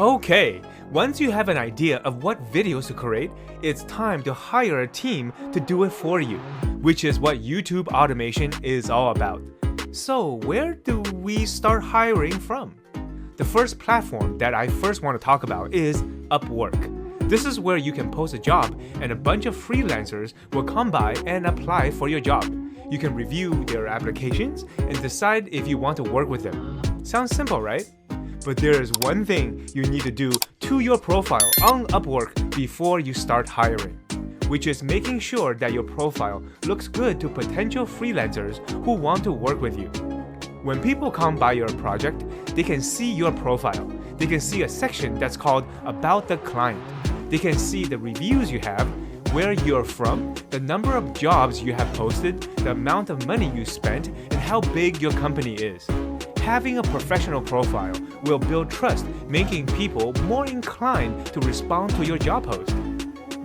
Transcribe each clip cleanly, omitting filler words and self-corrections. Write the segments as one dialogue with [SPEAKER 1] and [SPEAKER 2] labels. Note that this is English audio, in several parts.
[SPEAKER 1] Okay, once you have an idea of what videos to create, it's time to hire a team to do it for you, which is what YouTube automation is all about. So where do we start hiring from? The first platform that I first want to talk about is Upwork. This is where you can post a job and a bunch of freelancers will come by and apply for your job. You can review their applications and decide if you want to work with them. Sounds simple, right? But there is one thing you need to do to your profile on Upwork before you start hiring, which is making sure that your profile looks good to potential freelancers who want to work with you. When people come by your project, they can see your profile. They can see a section that's called About the Client. They can see the reviews you have, where you're from, the number of jobs you have posted, the amount of money you spent, and how big your company is. Having a professional profile will build trust, making people more inclined to respond to your job post.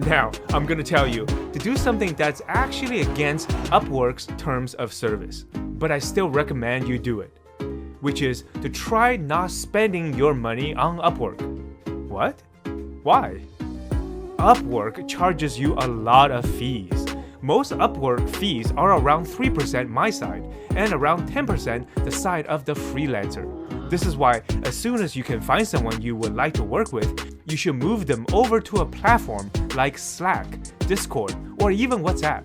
[SPEAKER 1] Now, I'm gonna tell you to do something that's actually against Upwork's terms of service, but I still recommend you do it, which is to try not spending your money on Upwork. What? Why? Upwork charges you a lot of fees. Most Upwork fees are around 3% my side and around 10% the side of the freelancer. This is why as soon as you can find someone you would like to work with, you should move them over to a platform like Slack, Discord, or even WhatsApp.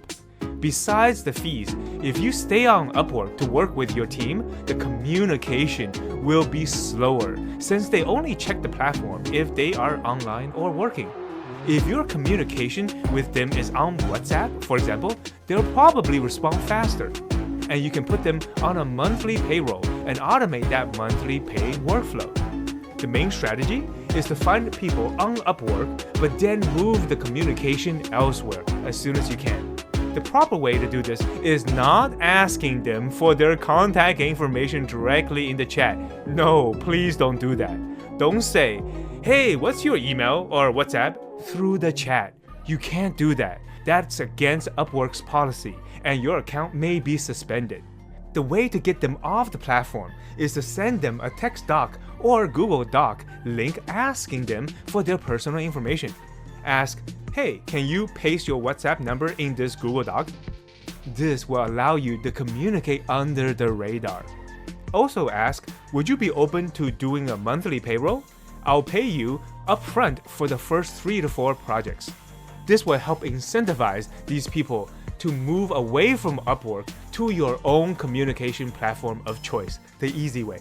[SPEAKER 1] Besides the fees, if you stay on Upwork to work with your team, the communication will be slower since they only check the platform if they are online or working. If your communication with them is on WhatsApp, for example, they'll probably respond faster. And you can put them on a monthly payroll and automate that monthly pay workflow. The main strategy is to find people on Upwork, but then move the communication elsewhere as soon as you can. The proper way to do this is not asking them for their contact information directly in the chat. No, please don't do that. Don't say, "Hey, what's your email or WhatsApp?" through the chat. You can't do that. That's against Upwork's policy, and your account may be suspended. The way to get them off the platform is to send them a text doc or Google Doc link asking them for their personal information. Ask, "Hey, can you paste your WhatsApp number in this Google Doc?" This will allow you to communicate under the radar. Also ask, "Would you be open to doing a monthly payroll? I'll pay you upfront for the first 3 to 4 projects." This will help incentivize these people to move away from Upwork to your own communication platform of choice, the easy way.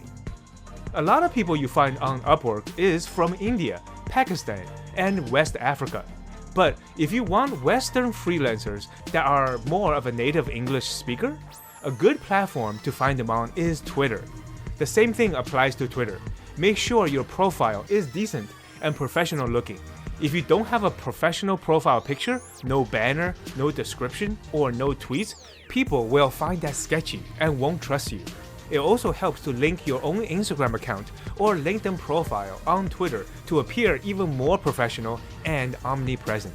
[SPEAKER 1] A lot of people you find on Upwork is from India, Pakistan, and West Africa. But if you want Western freelancers that are more of a native English speaker, a good platform to find them on is Twitter. The same thing applies to Twitter. Make sure your profile is decent and professional looking. If you don't have a professional profile picture, no banner, no description, or no tweets, people will find that sketchy and won't trust you. It also helps to link your own Instagram account or LinkedIn profile on Twitter to appear even more professional and omnipresent.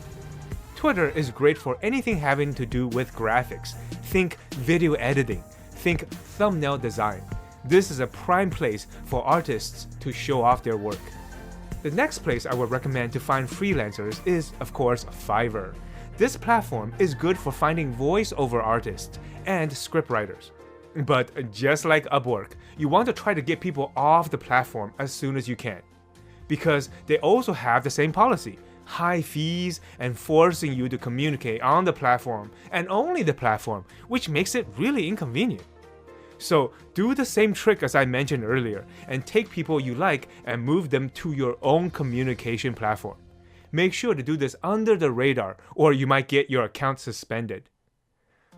[SPEAKER 1] Twitter is great for anything having to do with graphics. Think video editing. Think thumbnail design. This is a prime place for artists to show off their work. The next place I would recommend to find freelancers is, of course, Fiverr. This platform is good for finding voiceover artists and scriptwriters. But just like Upwork, you want to try to get people off the platform as soon as you can. Because they also have the same policy, high fees and forcing you to communicate on the platform and only the platform, which makes it really inconvenient. So do the same trick as I mentioned earlier and take people you like and move them to your own communication platform. Make sure to do this under the radar or you might get your account suspended.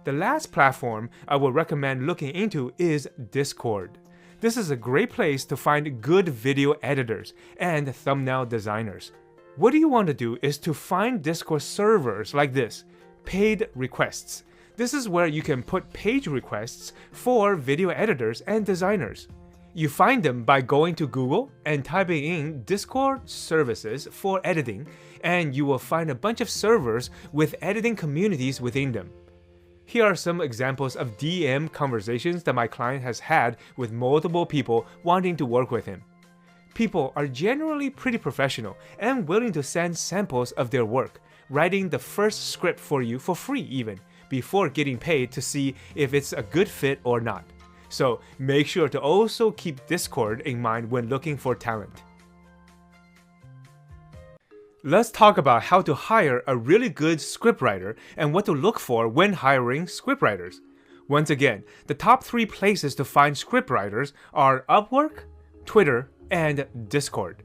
[SPEAKER 1] The last platform I would recommend looking into is Discord. This is a great place to find good video editors and thumbnail designers. What you want to do is to find Discord servers like this, paid requests. This is where you can put page requests for video editors and designers. You find them by going to Google and typing in Discord services for editing, and you will find a bunch of servers with editing communities within them. Here are some examples of DM conversations that my client has had with multiple people wanting to work with him. people are generally pretty professional and willing to send samples of their work, writing the first script for you for free even, before getting paid to see if it's a good fit or not. So make sure to also keep Discord in mind when looking for talent. Let's talk about how to hire a really good scriptwriter and what to look for when hiring scriptwriters. Once again, the top 3 places to find scriptwriters are Upwork, Twitter, and Discord.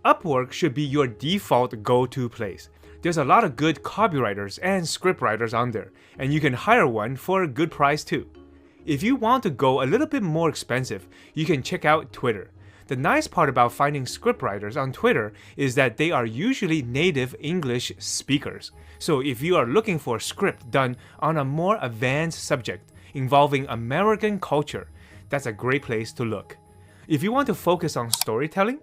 [SPEAKER 1] Upwork should be your default go-to place. There's a lot of good copywriters and scriptwriters on there, and you can hire one for a good price too. If you want to go a little bit more expensive, you can check out Twitter. The nice part about finding scriptwriters on Twitter is that they are usually native English speakers. So if you are looking for a script done on a more advanced subject involving American culture, that's a great place to look. If you want to focus on storytelling,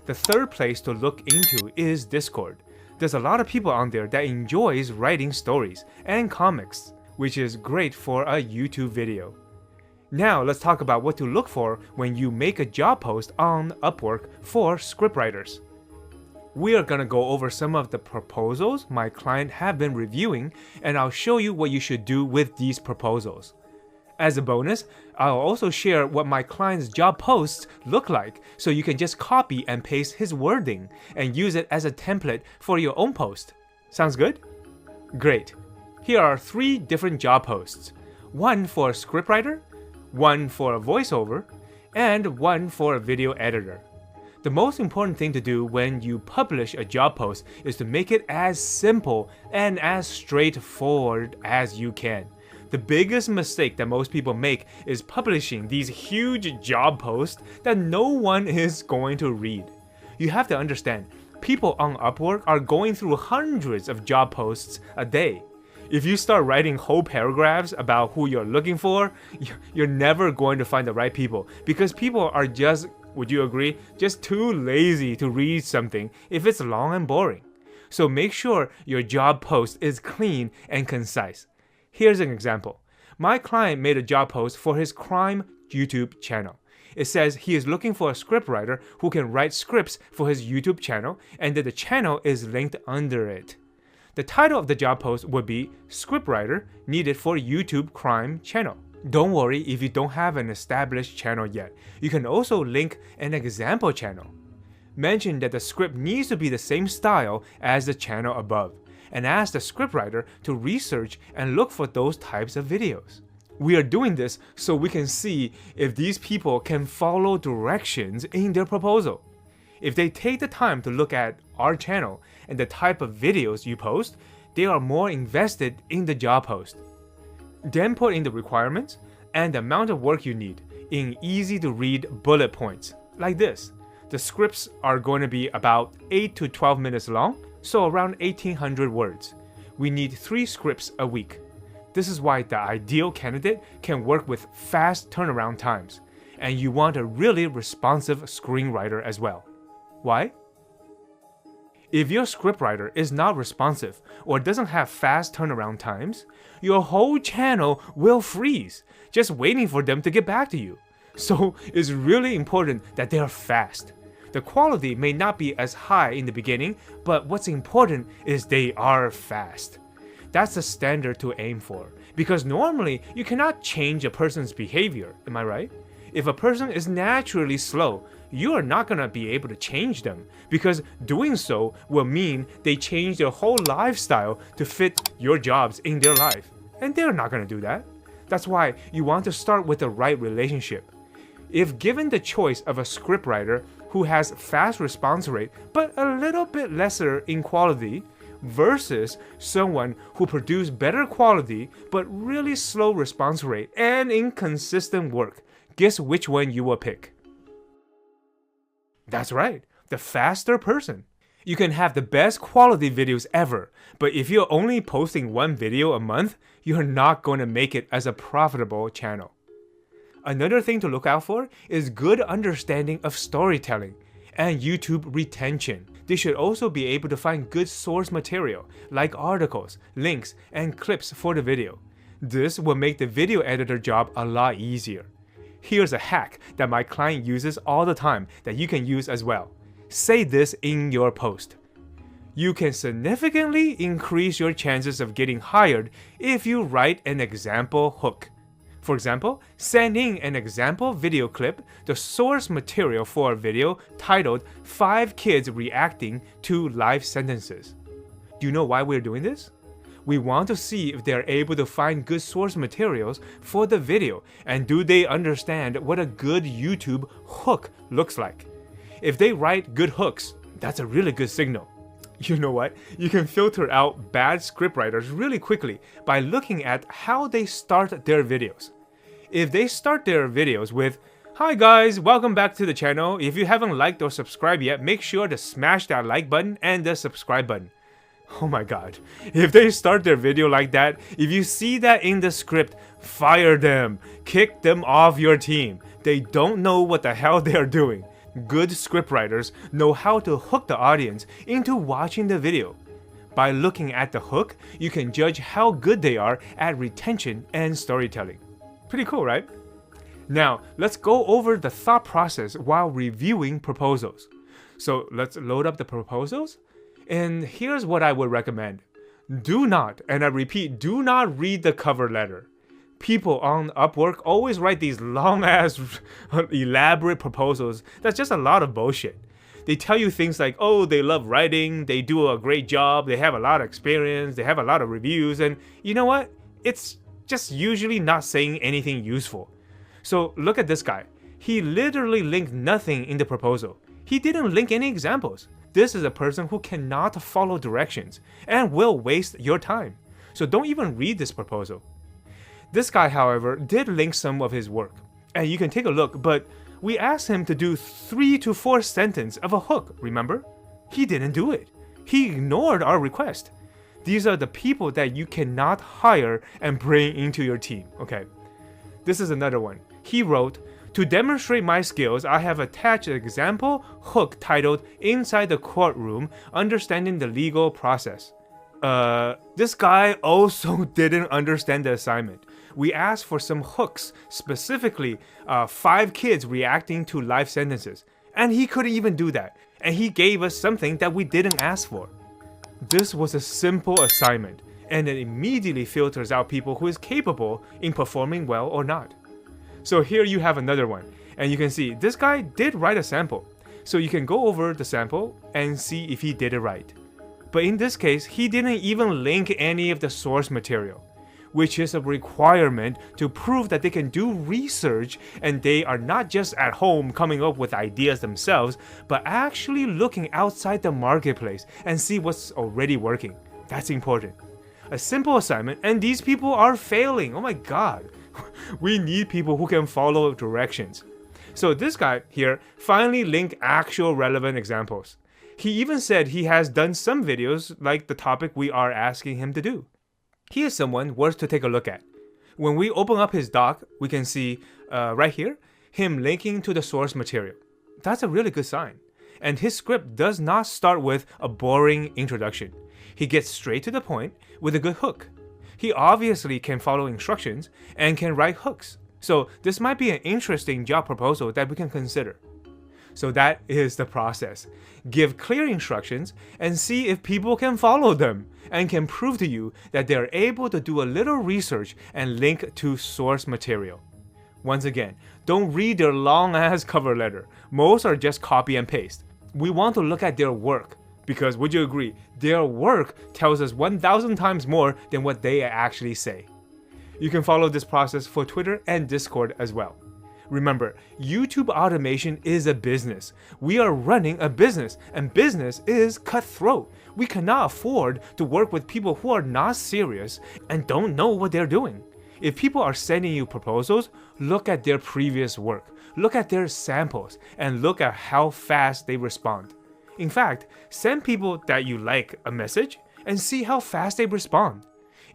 [SPEAKER 1] the third place to look into is Discord. There's a lot of people on there that enjoys writing stories and comics, which is great for a YouTube video. Now let's talk about what to look for when you make a job post on Upwork for scriptwriters. We are gonna go over some of the proposals my client have been reviewing, and I'll show you what you should do with these proposals. As a bonus, I'll also share what my client's job posts look like, so you can just copy and paste his wording and use it as a template for your own post. Sounds good? Great. Here are 3 different job posts. One for a scriptwriter, one for a voiceover, and one for a video editor. The most important thing to do when you publish a job post is to make it as simple and as straightforward as you can. The biggest mistake that most people make is publishing these huge job posts that no one is going to read. You have to understand, people on Upwork are going through hundreds of job posts a day. If you start writing whole paragraphs about who you're looking for, you're never going to find the right people, because people are just, would you agree, just too lazy to read something if it's long and boring. So make sure your job post is clean and concise. Here's an example. My client made a job post for his crime YouTube channel. It says he is looking for a scriptwriter who can write scripts for his YouTube channel, and that the channel is linked under it. The title of the job post would be Scriptwriter Needed for YouTube Crime Channel. Don't worry if you don't have an established channel yet. You can also link an example channel. Mention that the script needs to be the same style as the channel above, and ask the scriptwriter to research and look for those types of videos. We are doing this so we can see if these people can follow directions in their proposal. If they take the time to look at our channel and the type of videos you post, they are more invested in the job post. Then put in the requirements and the amount of work you need in easy to read bullet points, like this. The scripts are going to be about 8 to 12 minutes long, so around 1800 words. We need 3 scripts a week. This is why the ideal candidate can work with fast turnaround times, and you want a really responsive screenwriter as well. Why? If your scriptwriter is not responsive or doesn't have fast turnaround times, your whole channel will freeze, just waiting for them to get back to you. So it's really important that they are fast. The quality may not be as high in the beginning, but what's important is they are fast. That's the standard to aim for, because normally you cannot change a person's behavior, am I right? If a person is naturally slow, you are not going to be able to change them, because doing so will mean they change their whole lifestyle to fit your jobs in their life. And they're not going to do that. That's why you want to start with the right relationship. If given the choice of a scriptwriter who has fast response rate but a little bit lesser in quality versus someone who produces better quality but really slow response rate and inconsistent work, guess which one you will pick? That's right, the faster person. You can have the best quality videos ever, but if you're only posting 1 video a month, you're not going to make it as a profitable channel. Another thing to look out for is good understanding of storytelling and YouTube retention. They should also be able to find good source material like articles, links, and clips for the video. This will make the video editor job a lot easier. Here's a hack that my client uses all the time that you can use as well. Say this in your post. You can significantly increase your chances of getting hired if you write an example hook. For example, send in an example video clip, the source material for a video titled 5 Kids Reacting to Life Sentences. Do you know why we're doing this? We want to see if they're able to find good source materials for the video, and do they understand what a good YouTube hook looks like. If they write good hooks, that's a really good signal. You know what? You can filter out bad scriptwriters really quickly by looking at how they start their videos. If they start their videos with, "Hi guys, welcome back to the channel. If you haven't liked or subscribed yet, make sure to smash that like button and the subscribe button." Oh my god. If they start their video like that, if you see that in the script, fire them. Kick them off your team. They don't know what the hell they are doing. Good scriptwriters know how to hook the audience into watching the video. By looking at the hook, you can judge how good they are at retention and storytelling. Pretty cool, right? Now, let's go over the thought process while reviewing proposals. So let's load up the proposals. And here's what I would recommend. Do not, and I repeat, do not read the cover letter. People on Upwork always write these long-ass, elaborate proposals that's just a lot of bullshit. They tell you things like, oh, they love writing, they do a great job, they have a lot of experience, they have a lot of reviews, and you know what? It's just usually not saying anything useful. So look at this guy. He literally linked nothing in the proposal. He didn't link any examples. This is a person who cannot follow directions and will waste your time. So don't even read this proposal. This guy, however, did link some of his work, and you can take a look, but we asked him to do 3 to 4 sentences of a hook, remember? He didn't do it. He ignored our request. These are the people that you cannot hire and bring into your team, okay? This is another one. He wrote, "To demonstrate my skills, I have attached an example hook titled Inside the Courtroom, Understanding the Legal Process." This guy also didn't understand the assignment. We asked for some hooks, specifically 5 kids reacting to life sentences, and he couldn't even do that. And he gave us something that we didn't ask for. This was a simple assignment, and it immediately filters out people who is capable in performing well or not. So here you have another one, and you can see this guy did write a sample. So you can go over the sample and see if he did it right. But in this case, he didn't even link any of the source material, which is a requirement to prove that they can do research and they are not just at home coming up with ideas themselves, but actually looking outside the marketplace and see what's already working. That's important. A simple assignment, and these people are failing. Oh my god. We need people who can follow directions. So this guy here finally linked actual relevant examples. He even said he has done some videos like the topic we are asking him to do. He is someone worth to take a look at. When we open up his doc, we can see right here, him linking to the source material. That's a really good sign. And his script does not start with a boring introduction. He gets straight to the point with a good hook. He obviously can follow instructions and can write hooks. So this might be an interesting job proposal that we can consider. So that is the process. Give clear instructions and see if people can follow them and can prove to you that they are able to do a little research and link to source material. Once again, don't read their long-ass cover letter. Most are just copy and paste. We want to look at their work because, would you agree, their work tells us 1,000 times more than what they actually say. You can follow this process for Twitter and Discord as well. Remember, YouTube automation is a business. We are running a business, and business is cutthroat. We cannot afford to work with people who are not serious and don't know what they're doing. If people are sending you proposals, look at their previous work, look at their samples, and look at how fast they respond. In fact, send people that you like a message and see how fast they respond.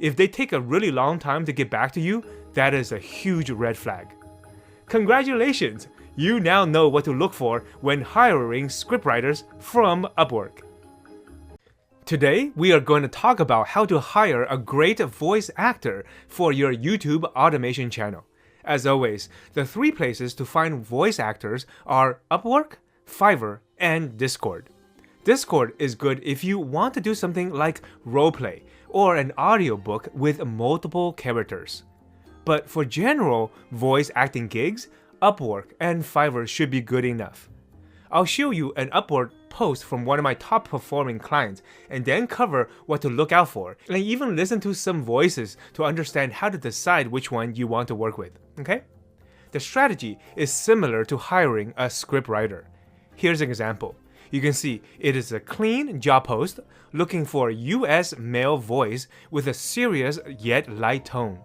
[SPEAKER 1] If they take a really long time to get back to you, that is a huge red flag. Congratulations! You now know what to look for when hiring scriptwriters from Upwork. Today, we are going to talk about how to hire a great voice actor for your YouTube automation channel. As always, the 3 places to find voice actors are Upwork, Fiverr, and Discord. Discord is good if you want to do something like roleplay or an audiobook with multiple characters. But for general voice acting gigs, Upwork and Fiverr should be good enough. I'll show you an Upwork post from one of my top performing clients and then cover what to look out for and even listen to some voices to understand how to decide which one you want to work with, okay? The strategy is similar to hiring a scriptwriter. Here's an example. You can see it is a clean job post looking for a US male voice with a serious yet light tone.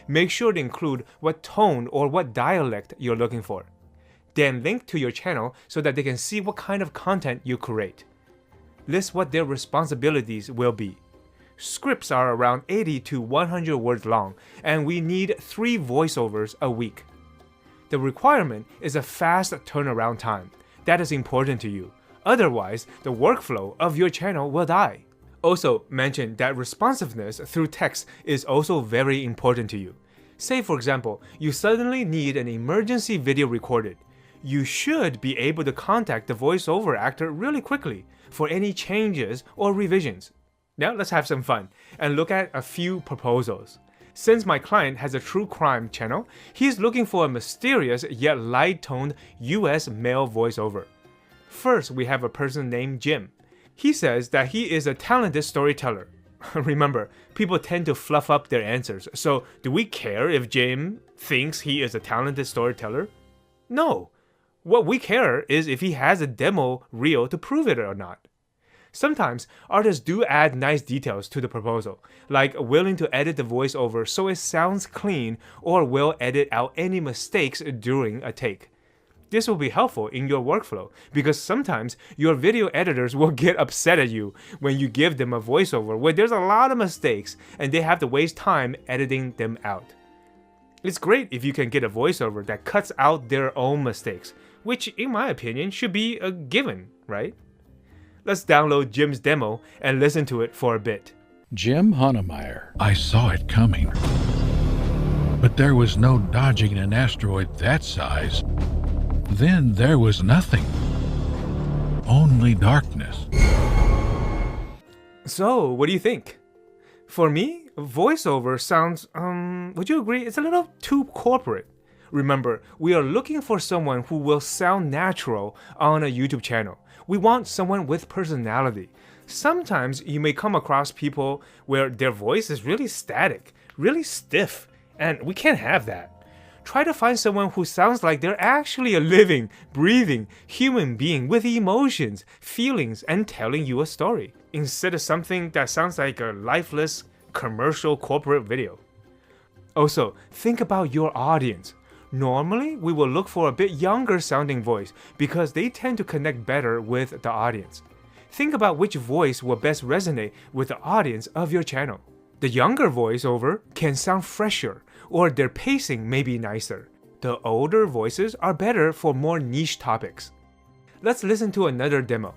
[SPEAKER 1] Make sure to include what tone or what dialect you're looking for. Then link to your channel so that they can see what kind of content you create. List what their responsibilities will be. Scripts are around 80 to 100 words long, and we need 3 voiceovers a week. The requirement is a fast turnaround time. That is important to you. Otherwise, the workflow of your channel will die. Also, mention that responsiveness through text is also very important to you. Say for example, you suddenly need an emergency video recorded. You should be able to contact the voiceover actor really quickly for any changes or revisions. Now let's have some fun and look at a few proposals. Since my client has a true crime channel, he is looking for a mysterious yet light-toned US male voiceover. First, we have a person named Jim. He says that he is a talented storyteller. Remember, people tend to fluff up their answers, so do we care if Jim thinks he is a talented storyteller? No. What we care is if he has a demo reel to prove it or not. Sometimes, artists do add nice details to the proposal, like willing to edit the voiceover so it sounds clean or will edit out any mistakes during a take. This will be helpful in your workflow because sometimes your video editors will get upset at you when you give them a voiceover where there's a lot of mistakes and they have to waste time editing them out. It's great if you can get a voiceover that cuts out their own mistakes, which in my opinion should be a given, right? Let's download Jim's demo and listen to it for a bit.
[SPEAKER 2] Jim Honemeyer. I saw it coming, but there was no dodging an asteroid that size. Then there was nothing. Only darkness.
[SPEAKER 1] So, what do you think? For me, voiceover sounds, would you agree, it's a little too corporate. Remember, we are looking for someone who will sound natural on a YouTube channel. We want someone with personality. Sometimes you may come across people where their voice is really static, really stiff, and we can't have that. Try to find someone who sounds like they're actually a living, breathing human being with emotions, feelings, and telling you a story, instead of something that sounds like a lifeless, commercial corporate video. Also, think about your audience. Normally, we will look for a bit younger sounding voice because they tend to connect better with the audience. Think about which voice will best resonate with the audience of your channel. The younger voiceover can sound fresher, or their pacing may be nicer. The older voices are better for more niche topics. Let's listen to another demo.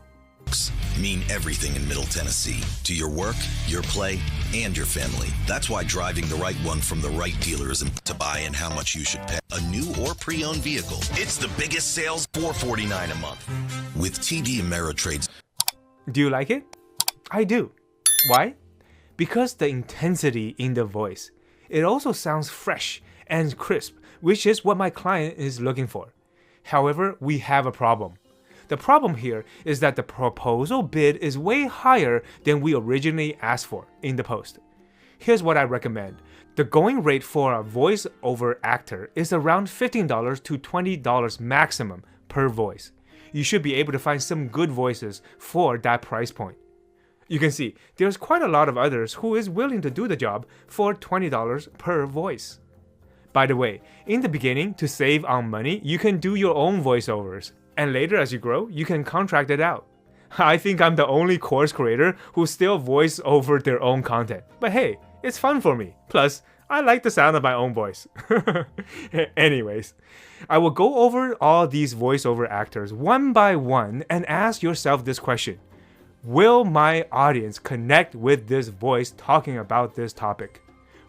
[SPEAKER 3] Mean everything in Middle Tennessee to your work, your play, and your family. That's why driving the right one from the right dealer is important to buy and how much you should pay. A new or pre-owned vehicle. It's the biggest sales, $449 a month. With TD Ameritrade's.
[SPEAKER 1] Do you like it? I do. Why? Because the intensity in the voice. It also sounds fresh and crisp, which is what my client is looking for. However, we have a problem. The problem here is that the proposal bid is way higher than we originally asked for in the post. Here's what I recommend. The going rate for a voice-over actor is around $15 to $20 maximum per voice. You should be able to find some good voices for that price point. You can see there's quite a lot of others who is willing to do the job for $20 per voice. By the way, in the beginning, to save on money, you can do your own voiceovers. And later as you grow, you can contract it out. I think I'm the only course creator who still voice over their own content. But hey, it's fun for me. Plus, I like the sound of my own voice. Anyways, I will go over all these voiceover actors one by one and ask yourself this question. Will my audience connect with this voice talking about this topic?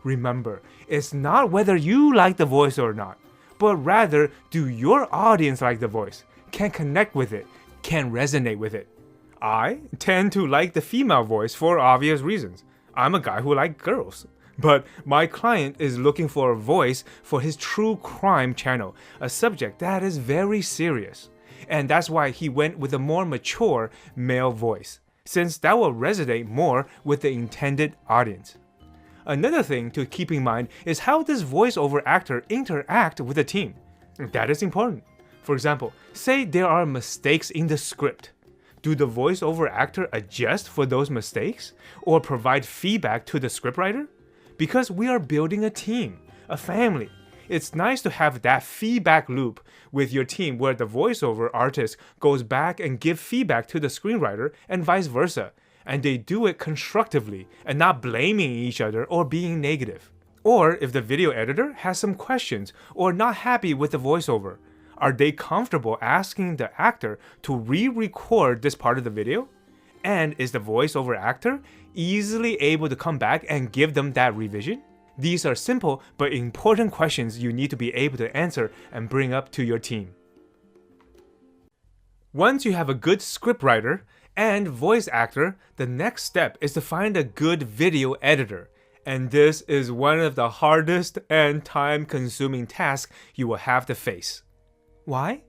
[SPEAKER 1] Remember, it's not whether you like the voice or not. but rather do your audience like the voice, can connect with it, can resonate with it. I tend to like the female voice for obvious reasons. I'm a guy who likes girls. But my client is looking for a voice for his true crime channel, a subject that is very serious. And that's why he went with a more mature male voice, since that will resonate more with the intended audience. Another thing to keep in mind is how this voiceover actor interact with the team. That is important. For example, say there are mistakes in the script. Do the voiceover actor adjust for those mistakes or provide feedback to the scriptwriter? Because we are building a team, a family. It's nice to have that feedback loop with your team where the voiceover artist goes back and give feedback to the screenwriter and vice versa, and they do it constructively and not blaming each other or being negative. Or if the video editor has some questions or not happy with the voiceover, are they comfortable asking the actor to re-record this part of the video? And is the voiceover actor easily able to come back and give them that revision? These are simple but important questions you need to be able to answer and bring up to your team. Once you have a good scriptwriter and voice actor, the next step is to find a good video editor. And this is one of the hardest and time-consuming tasks you will have to face. Why?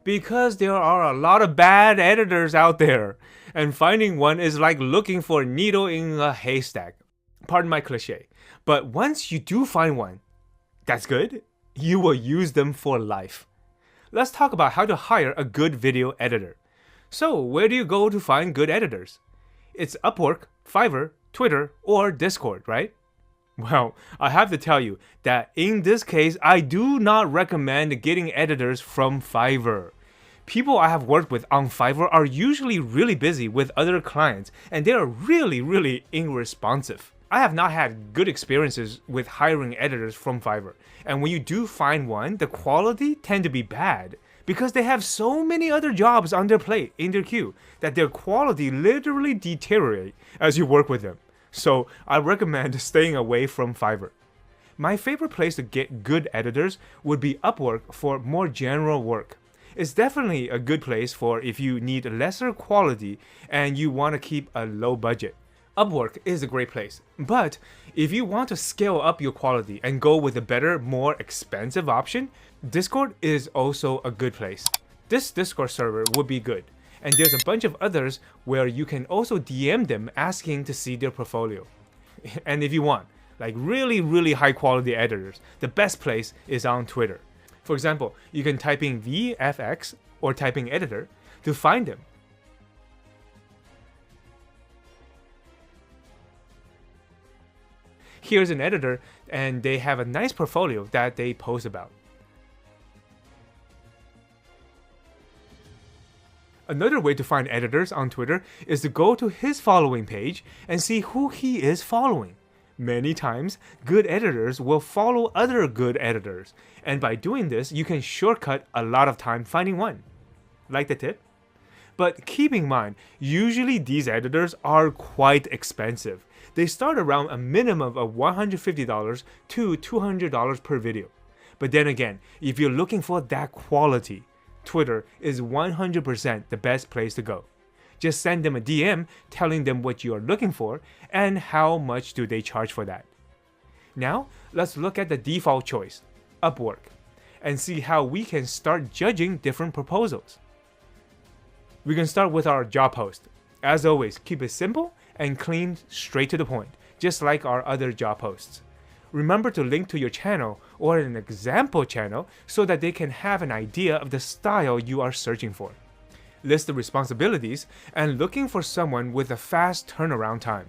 [SPEAKER 1] Because there are a lot of bad editors out there, and finding one is like looking for a needle in a haystack. Pardon my cliche. But once you do find one, that's good. You will use them for life. Let's talk about how to hire a good video editor. So, where do you go to find good editors? It's Upwork, Fiverr, Twitter, or Discord, right? Well, I have to tell you that in this case, I do not recommend getting editors from Fiverr. People I have worked with on Fiverr are usually really busy with other clients, and they are really irresponsive. I have not had good experiences with hiring editors from Fiverr, and when you do find one, the quality tend to be bad because they have so many other jobs on their plate in their queue that their quality literally deteriorate as you work with them. So I recommend staying away from Fiverr. My favorite place to get good editors would be Upwork for more general work. It's definitely a good place for if you need lesser quality and you want to keep a low budget. Upwork is a great place, but if you want to scale up your quality and go with a better, more expensive option, Discord is also a good place. This Discord server would be good. And there's a bunch of others where you can also DM them asking to see their portfolio. And if you want, like really high quality editors, the best place is on Twitter. For example, you can type in VFX or type in editor to find them. Here's an editor and they have a nice portfolio that they post about. Another way to find editors on Twitter is to go to his following page and see who he is following. Many times, good editors will follow other good editors, and by doing this, you can shortcut a lot of time finding one. Like the tip? But keep in mind, usually these editors are quite expensive. They start around a minimum of $150 to $200 per video. But then again, if you're looking for that quality, Twitter is 100% the best place to go. Just send them a DM telling them what you are looking for and how much do they charge for that. Now, let's look at the default choice, Upwork, and see how we can start judging different proposals. We can start with our job post. As always, keep it simple and clean, straight to the point, just like our other job posts. Remember to link to your channel or an example channel so that they can have an idea of the style you are searching for. List the responsibilities and looking for someone with a fast turnaround time.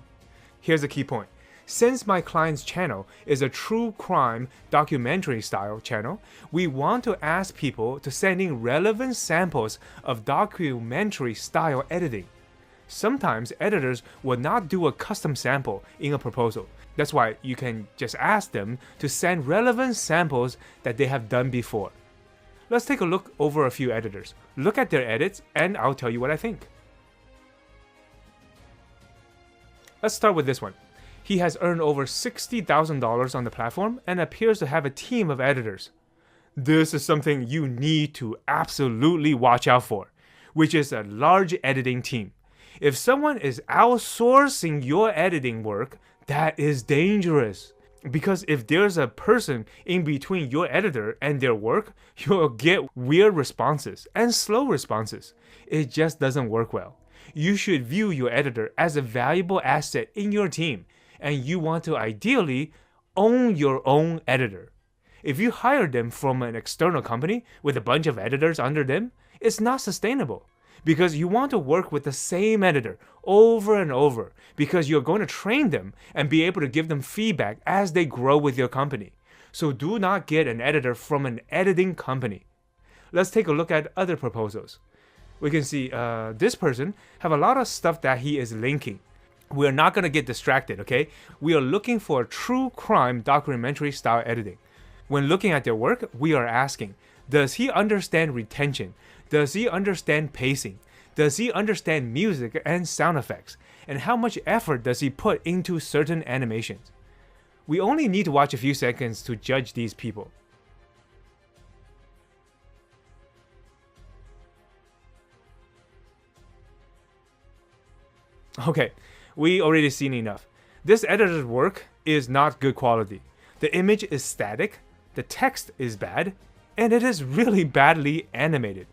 [SPEAKER 1] Here's the key point. Since my client's channel is a true crime documentary style channel, we want to ask people to send in relevant samples of documentary style editing. Sometimes editors will not do a custom sample in a proposal. That's why you can just ask them to send relevant samples that they have done before. Let's take a look over a few editors. Look at their edits and I'll tell you what I think. Let's start with this one. He has earned over $60,000 on the platform and appears to have a team of editors. This is something you need to absolutely watch out for, which is a large editing team. If someone is outsourcing your editing work, that is dangerous. Because if there's a person in between your editor and their work, you'll get weird responses and slow responses. It just doesn't work well. You should view your editor as a valuable asset in your team, and you want to ideally own your own editor. If you hire them from an external company with a bunch of editors under them, it's not sustainable. Because you want to work with the same editor over and over, because you're going to train them and be able to give them feedback as they grow with your company. So do not get an editor from an editing company. Let's take a look at other proposals. We can see this person have a lot of stuff that he is linking. We are not going to get distracted, okay? We are looking for true crime documentary style editing. When looking at their work, we are asking, does he understand retention? Does he understand pacing? Does he understand music and sound effects? And how much effort does he put into certain animations? We only need to watch a few seconds to judge these people. Okay, we already seen enough. This editor's work is not good quality. The image is static, the text is bad, and it is really badly animated.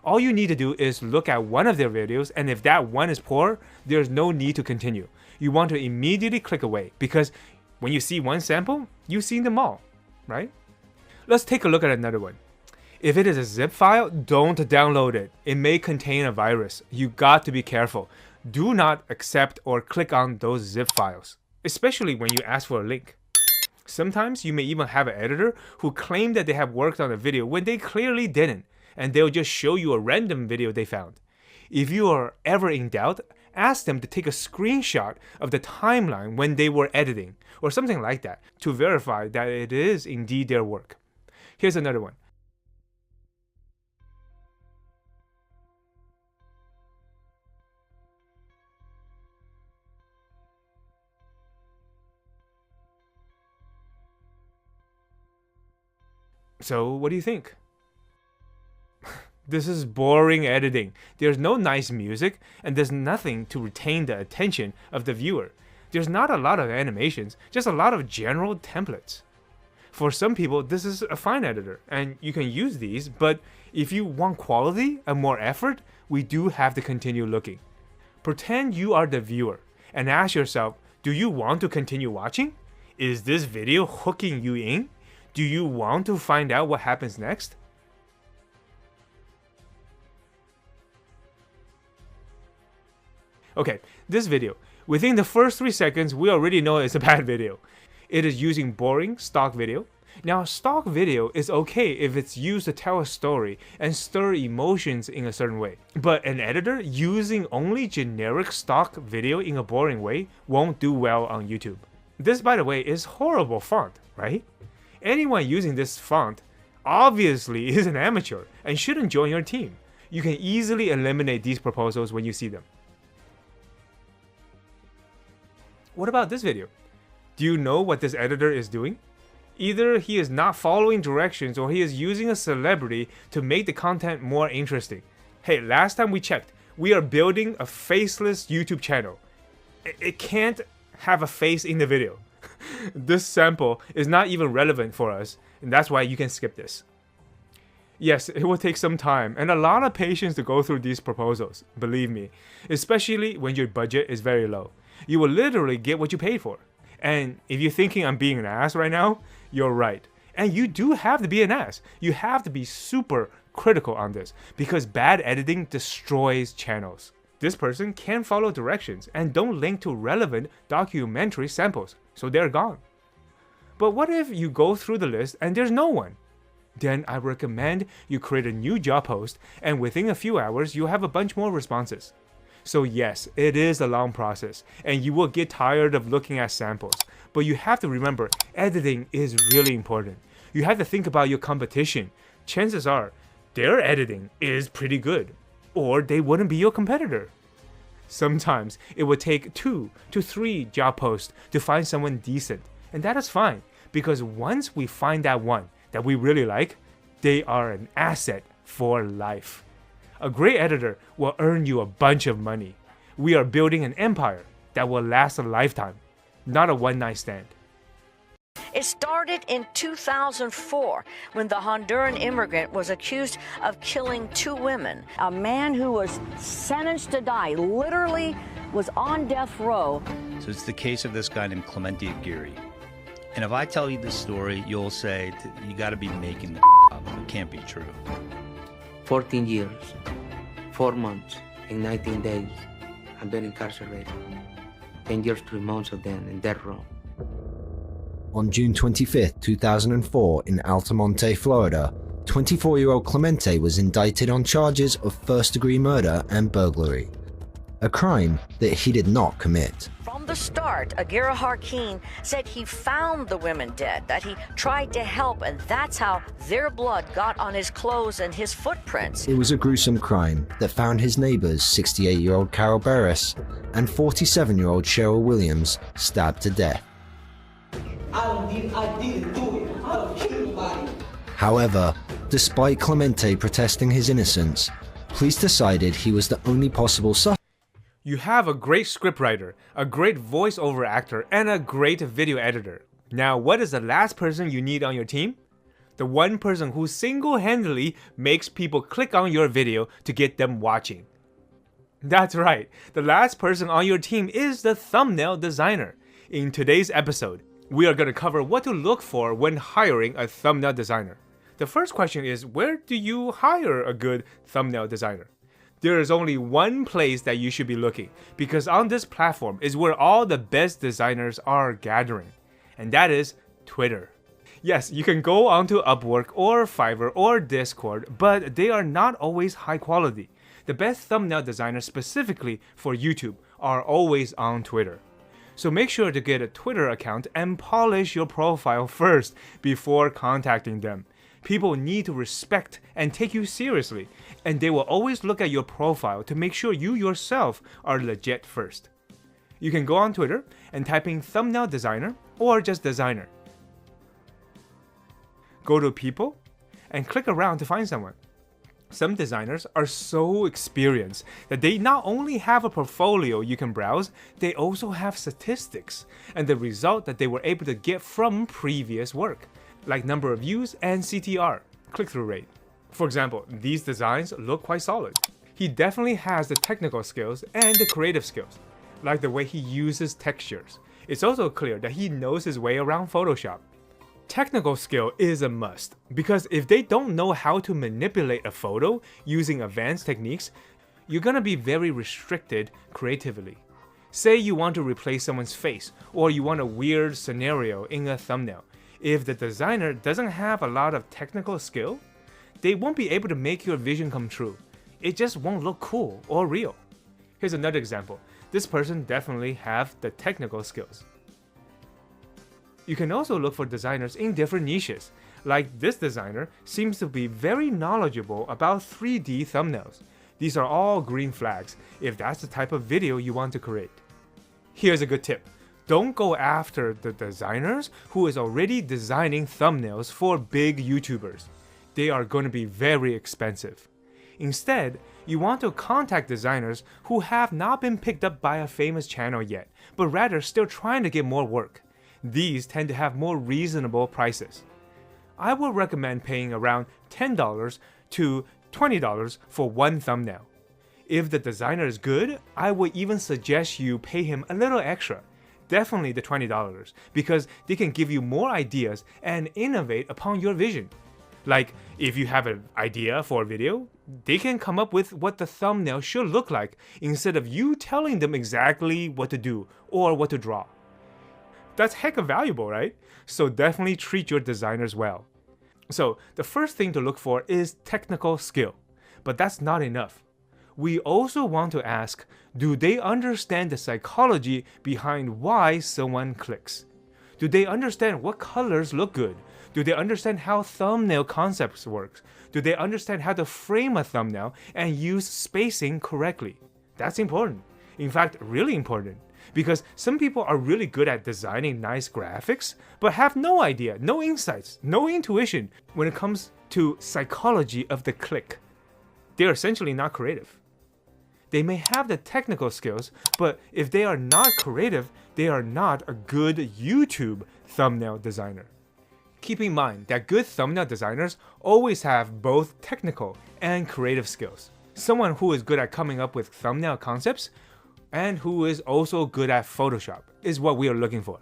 [SPEAKER 1] All you need to do is look at one of their videos, and if that one is poor, there's no need to continue. You want to immediately click away, because when you see one sample, you've seen them all, right? Let's take a look at another one. If it is a zip file, don't download it. It may contain a virus. You got to be careful. Do not accept or click on those zip files, especially when you ask for a link. Sometimes you may even have an editor who claim that they have worked on a video when they clearly didn't, and they'll just show you a random video they found. If you are ever in doubt, ask them to take a screenshot of the timeline when they were editing, or something like that, to verify that it is indeed their work. Here's another one. So, what do you think? This is boring editing. There's no nice music, and there's nothing to retain the attention of the viewer. There's not a lot of animations, just a lot of general templates. For some people, this is a fine editor, and you can use these, but if you want quality and more effort, we do have to continue looking. Pretend you are the viewer, and ask yourself, do you want to continue watching? Is this video hooking you in? Do you want to find out what happens next? Okay, this video. Within the first 3 seconds, we already know it's a bad video. It is using boring stock video. Now, stock video is okay if it's used to tell a story and stir emotions in a certain way. But an editor using only generic stock video in a boring way won't do well on YouTube. This, by the way, is horrible font, right? Anyone using this font obviously is an amateur and shouldn't join your team. You can easily eliminate these proposals when you see them. What about this video? Do you know what this editor is doing? Either he is not following directions or he is using a celebrity to make the content more interesting. Hey, last time we checked, we are building a faceless YouTube channel. It can't have a face in the video. This sample is not even relevant for us, and that's why you can skip this. Yes, it will take some time and a lot of patience to go through these proposals, believe me, especially when your budget is very low. You will literally get what you paid for. And if you're thinking I'm being an ass right now, you're right. And you do have to be an ass. You have to be super critical on this, because bad editing destroys channels. This person can't follow directions and don't link to relevant documentary samples, so they're gone. But what if you go through the list and there's no one? Then I recommend you create a new job post, and within a few hours you'll have a bunch more responses. So yes, it is a long process, and you will get tired of looking at samples. But you have to remember, editing is really important. You have to think about your competition. Chances are, their editing is pretty good, or they wouldn't be your competitor. Sometimes it would take 2 to 3 job posts to find someone decent, and that is fine, because once we find that one that we really like, They are an asset for life. A great editor will earn you a bunch of money. We are building an empire that will last a lifetime, not a one-night stand.
[SPEAKER 4] It started in 2004 when the Honduran immigrant was accused of killing 2 women. A man who was sentenced to die literally was on death row.
[SPEAKER 5] So it's the case of this guy named Clemente Aguirre. And if I tell you this story, you'll say, you got to be making the up. It can't be true.
[SPEAKER 6] 14 years, 4 months, and 19 days I've been incarcerated. 10 years, 3 months of them in death row.
[SPEAKER 7] On June 25, 2004, in Altamonte, Florida, 24-year-old Clemente was indicted on charges of first-degree murder and burglary, a crime that he did not commit.
[SPEAKER 4] From the start, Aguirre Harkin said he found the women dead, that he tried to help, and that's how their blood got on his clothes and his footprints.
[SPEAKER 7] It was a gruesome crime that found his neighbors, 68-year-old Carol Barris and 47-year-old Cheryl Williams, stabbed to death.
[SPEAKER 8] I didn't do it. I don't kill nobody.
[SPEAKER 7] However, despite Clemente protesting his innocence, police decided he was the only possible suspect.
[SPEAKER 1] You have a great scriptwriter, a great voiceover actor, and a great video editor. Now, what is the last person you need on your team? The one person who single-handedly makes people click on your video to get them watching. That's right, the last person on your team is the thumbnail designer. In today's episode, we are going to cover what to look for when hiring a thumbnail designer. The first question is, where do you hire a good thumbnail designer? There is only one place that you should be looking, because on this platform is where all the best designers are gathering, and that is Twitter. Yes, you can go onto Upwork or Fiverr or Discord, but they are not always high quality. The best thumbnail designers specifically for YouTube are always on Twitter. So make sure to get a Twitter account and polish your profile first before contacting them. People need to respect and take you seriously, and they will always look at your profile to make sure you yourself are legit first. You can go on Twitter and type in thumbnail designer or just designer. Go to people and click around to find someone. Some designers are so experienced that they not only have a portfolio you can browse, they also have statistics and the result that they were able to get from previous work, like number of views and CTR, click-through rate. For example, these designs look quite solid. He definitely has the technical skills and the creative skills, like the way he uses textures. It's also clear that he knows his way around Photoshop. Technical skill is a must, because if they don't know how to manipulate a photo using advanced techniques, you're gonna be very restricted creatively. Say you want to replace someone's face, or you want a weird scenario in a thumbnail. If the designer doesn't have a lot of technical skill, they won't be able to make your vision come true. It just won't look cool or real. Here's another example. This person definitely have the technical skills. You can also look for designers in different niches. Like this designer seems to be very knowledgeable about 3D thumbnails. These are all green flags if that's the type of video you want to create. Here's a good tip. Don't go after the designers who is already designing thumbnails for big YouTubers. They are going to be very expensive. Instead, you want to contact designers who have not been picked up by a famous channel yet, but rather still trying to get more work. These tend to have more reasonable prices. I would recommend paying around $10 to $20 for one thumbnail. If the designer is good, I would even suggest you pay him a little extra. Definitely the $20, because they can give you more ideas and innovate upon your vision. Like, if you have an idea for a video, they can come up with what the thumbnail should look like instead of you telling them exactly what to do or what to draw. That's hecka valuable, right? So definitely treat your designers well. So the first thing to look for is technical skill, but that's not enough. We also want to ask, do they understand the psychology behind why someone clicks? Do they understand what colors look good? Do they understand how thumbnail concepts work? Do they understand how to frame a thumbnail and use spacing correctly? That's important. In fact, really important. Because some people are really good at designing nice graphics, but have no idea, no insights, no intuition when it comes to psychology of the click. They're essentially not creative. They may have the technical skills, but if they are not creative, they are not a good YouTube thumbnail designer. Keep in mind that good thumbnail designers always have both technical and creative skills. Someone who is good at coming up with thumbnail concepts and who is also good at Photoshop is what we are looking for.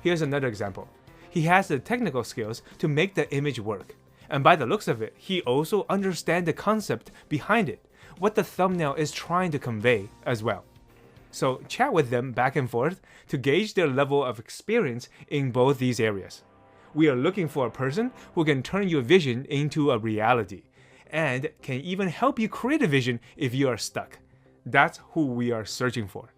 [SPEAKER 1] Here's another example. He has the technical skills to make the image work. And by the looks of it, he also understands the concept behind it, what the thumbnail is trying to convey as well. So chat with them back and forth to gauge their level of experience in both these areas. We are looking for a person who can turn your vision into a reality and can even help you create a vision if you are stuck. That's who we are searching for.